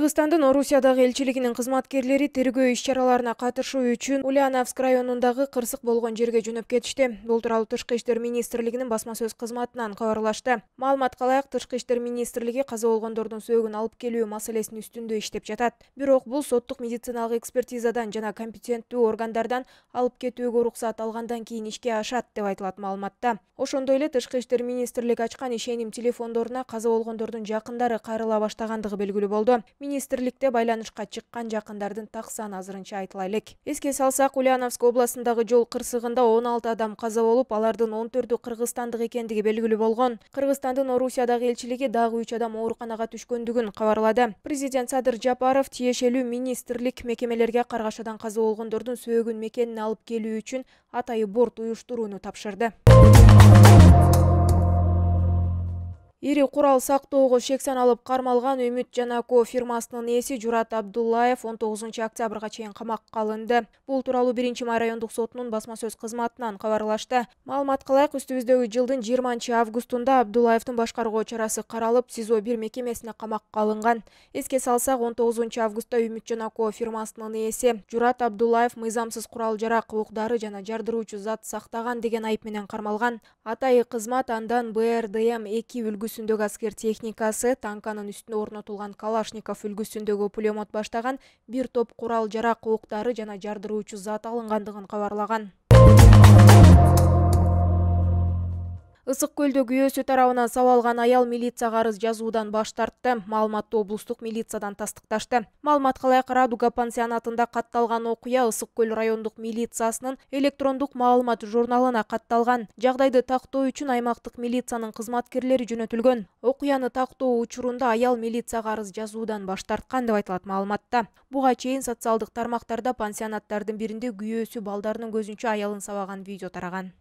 Кыргызстандын Орусиядагы элчилигинин кызматкерлери тергөө иш-чараларына катышуу үчүн Ульяновск районундагы кырсык болгон жерге жөнөп кетишти. Бул тууралуу Тышкы иштер министрлигинин басма сөз кызматынан кабарлашты. Маалыматка ылайык, Тышкы иштер министрлиги каза болгондордун сөөгүн алып келүү маселесинин үстүндө иштеп жатат. Бирок бул соттук медициналык экспертизадан жана компетенттүү органдардан алып кетүүгө уруксат алгандан кийин ишке ашат деп айтылат маалыматта. Ошондой эле Тышкы иштер министрлиги ачкан ишеним телефондоруна каза болгондордун жакындары кайрыла баштагандыгы белгилүү болду. Министрликте байланышка чыккан жакындардын так саны азырынча айтыла элек. Эске салсак, Ульяновск областындагы жол кырсыгында 16 адам каза болуп, алардын 14-ü кыргызстандык экендиги белгилүү болгон. Кыргызстандын Орусиядагы элчилиги дагы 3 адам ооруканага түшкөндүгүн кабарлады. Президент Садыр Жапаров тиешелүү министрлик мекемелерге каргашадан каза болгондордун сөөгүн мекенине алып келүү үчүн атайы борт уюштурууну тапшырды. Ири курал сактоого шек саналып кармалган Үмүт Жанако фирмасынын ээси Журат Абдуллаев 19 октябрга чейин камакка алынды. Бул тууралуу 1-май райондук сотунун басма сөз кызматынан кабарлашты. Маалыматка ылайык, үстүбүздөгү жылдын 20 августунда Абдуллаевдин башкаргоо чарасы каралып, СИЗО 1 мекемесине камакка алынган. Эске салсак, 19 августта Үмүт Жанако фирмасынын ээси Журат Абдуллаев мыйзамсыз курал-жарак, оок-дары жана жардыруучу зат сактаган деген айып менен кармалган. Атайы кызмат андан БРДМ-2 үлгүсүндөгү аскер техникасы, танканын үстүнө орнотулган Калашников үлгүсүндөгү пулемот баштаган бир топ курал-жарак, оок-дары жана жардыруучу зат алынгандыгын кабарлаган. Ысык көлдө күйөөсү тарабынан сабалган аял милицияга арыз жазуудан баш тартты. Маалыматты облустук милициядан тастыкташты. Маалыматка ылайык, Радуга пансионатында катталган окуя Ысык көл райондук милициясынын электрондук маалымат журналына катталган. Жагдайды тактоо үчүн аймактык милициянын кызматкерлери жөнөтүлгөн. Окуяны тактоо учурунда аял милицияга арыз жазуудан баш тарткан деп айтылат маалыматта. Буга чейин социалдык тармактарда пансионаттардын биринде күйөөсү балдарынын көзүнчө аялын сабаган видео тараган.